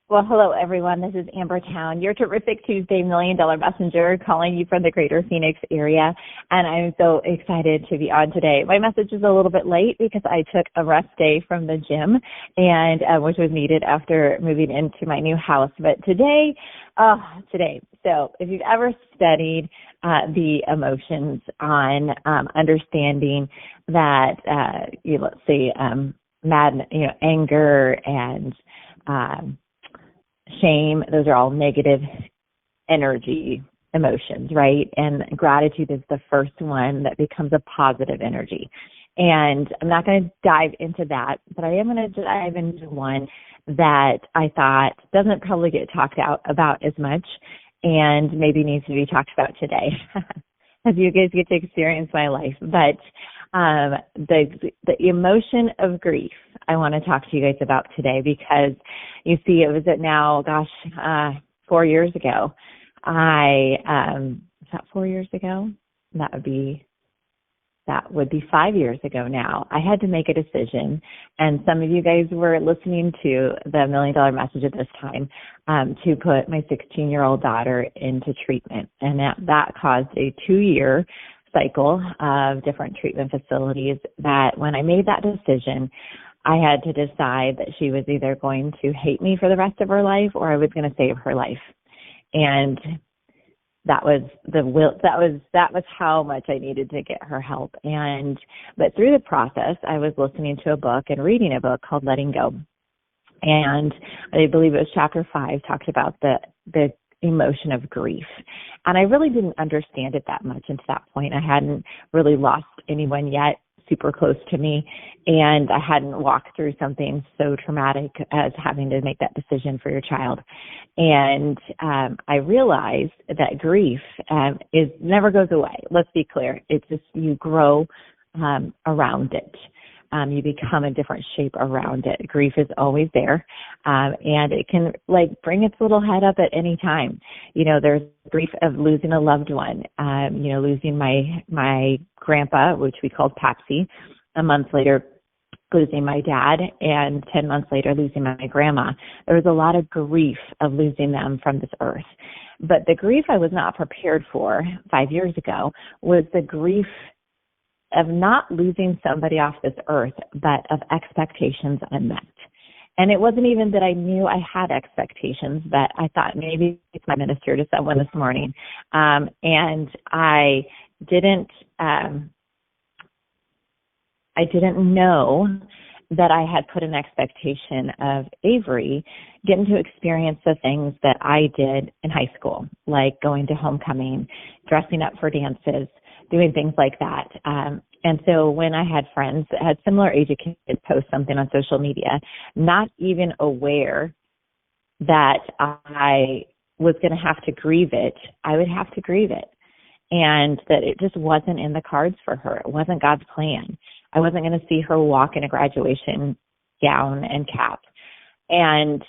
Well, hello, everyone. This is Amber Towne, your terrific Tuesday $1 Million Messenger, calling you from the greater Phoenix area. And I'm so excited to be on today. My message is a little bit late because I took a rest day from the gym, and which was needed after moving into my new house. But today. So if you've ever studied the emotions on understanding that, let's say, anger and shame, those are all negative energy emotions, right? And gratitude is the first one that becomes a positive energy. And I'm not going to dive into that, but I am going to dive into one that I thought doesn't probably get talked about as much and maybe needs to be talked about today as you guys get to experience my life. But the emotion of grief I want to talk to you guys about today, because you see, it was now, 4 years ago. Is that 4 years ago? That would be 5 years ago now. I had to make a decision, and some of you guys were listening to the $1 Million Message at this time, to put my 16-year-old daughter into treatment, and that caused a 2-year cycle of different treatment facilities. That when I made that decision, I had to decide that she was either going to hate me for the rest of her life or I was going to save her life. And that was the will. That was how much I needed to get her help. But through the process, I was listening to a book and reading a book called Letting Go. And I believe it was chapter 5 talked about the emotion of grief. And I really didn't understand it that much until that point. I hadn't really lost anyone yet super close to me, and I hadn't walked through something so traumatic as having to make that decision for your child. And I realized that grief never goes away. Let's be clear. It's just you grow around it. You become a different shape around it. Grief is always there, and it can bring its little head up at any time. There's grief of losing a loved one. Losing my grandpa, which we called Papsy. A month later, losing my dad, and 10 months later, losing my grandma. There was a lot of grief of losing them from this earth. But the grief I was not prepared for 5 years ago was the grief of not losing somebody off this earth, but of expectations unmet. And it wasn't even that I knew I had expectations, but I thought maybe it's my minister to someone this morning. And I didn't know that I had put an expectation of Avery getting to experience the things that I did in high school, like going to homecoming, dressing up for dances, doing things like that. And so when I had friends that had similar age of kids post something on social media, not even aware that I was going to have to grieve it, I would have to grieve it. And that it just wasn't in the cards for her. It wasn't God's plan. I wasn't going to see her walk in a graduation gown and cap. And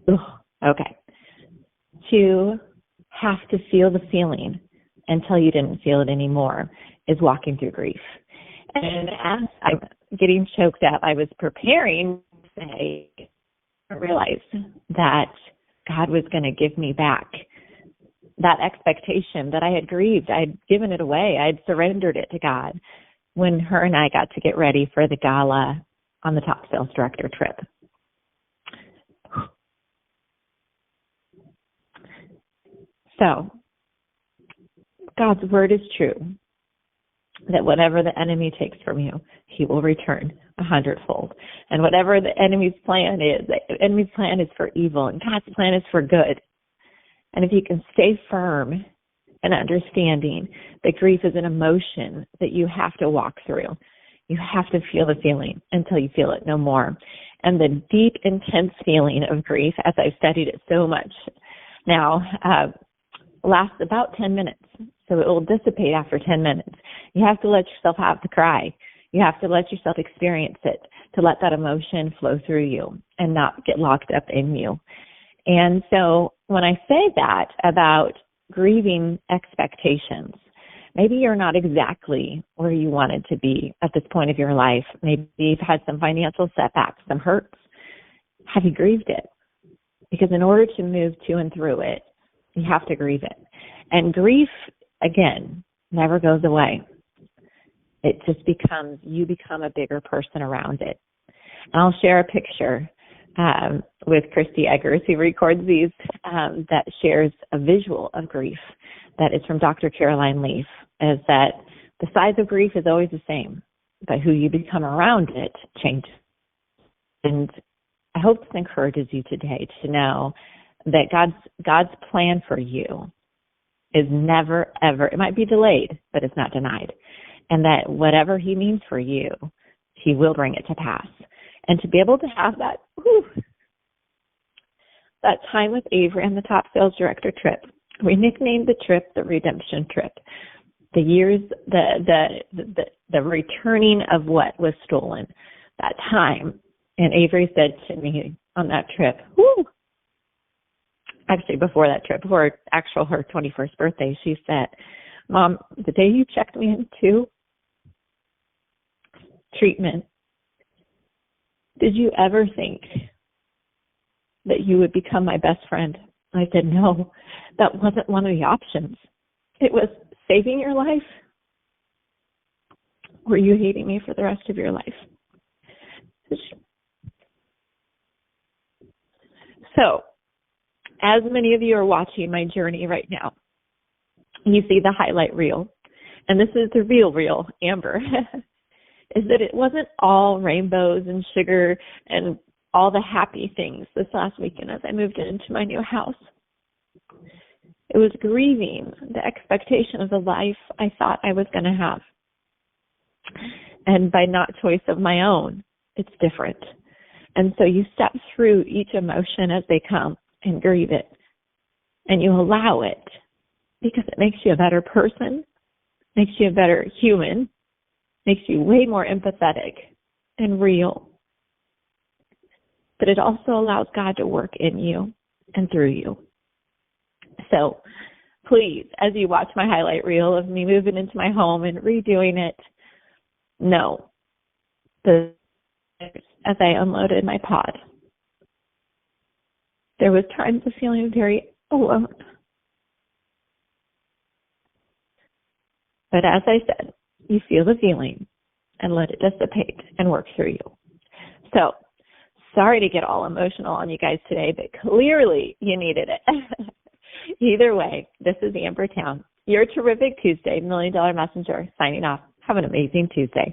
okay. To have to feel the feeling until you didn't feel it anymore is walking through grief. And as I'm getting choked up, I was preparing to say, I realized that God was going to give me back that expectation that I had grieved. I had given it away. I had surrendered it to God when her and I got to get ready for the gala on the top sales director trip. So, God's word is true, that whatever the enemy takes from you, he will return 100-fold. And whatever the enemy's plan is, the enemy's plan is for evil, and God's plan is for good. And if you can stay firm in understanding that grief is an emotion that you have to walk through, you have to feel the feeling until you feel it no more. And the deep, intense feeling of grief, as I've studied it so much now, lasts about 10 minutes. So it will dissipate after 10 minutes. You have to let yourself have the cry. You have to let yourself experience it to let that emotion flow through you and not get locked up in you. And so when I say that about grieving expectations, Maybe you're not exactly where you wanted to be at this point of your life. Maybe you've had some financial setbacks, some hurts. Have you grieved it? Because in order to move to and through it, you have to grieve it. And grief, again, never goes away. It just becomes, you become a bigger person around it. And I'll share a picture with Christy Eggers, who records these, that shares a visual of grief that is from Dr. Caroline Leaf, is that the size of grief is always the same, but who you become around it changes. And I hope this encourages you today to know that God's plan for you is never, ever, it might be delayed, but it's not denied. And that whatever he means for you, he will bring it to pass. And to be able to have that, that time with Avery on the top sales director trip, we nicknamed the trip the redemption trip. The years, the returning of what was stolen, that time. And Avery said to me on that trip, actually before that trip, before her 21st birthday, she said, Mom, the day you checked me into treatment, did you ever think that you would become my best friend? I said, no, that wasn't one of the options. It was saving your life, or you hating me for the rest of your life. So, as many of you are watching my journey right now, you see the highlight reel, and this is the real reel, Amber, is that it wasn't all rainbows and sugar and all the happy things this last weekend as I moved into my new house. It was grieving the expectation of the life I thought I was going to have. And by not choice of my own, it's different. And so you step through each emotion as they come and grieve it. And you allow it because it makes you a better person, makes you a better human, makes you way more empathetic and real. But it also allows God to work in you and through you. So please, as you watch my highlight reel of me moving into my home and redoing it, know that as I unloaded my pod, there was times of feeling very alone. But as I said, you feel the feeling and let it dissipate and work through you. So, sorry to get all emotional on you guys today, but clearly you needed it. Either way, this is Amber Towne, your terrific Tuesday $1 Million Messenger, signing off. Have an amazing Tuesday.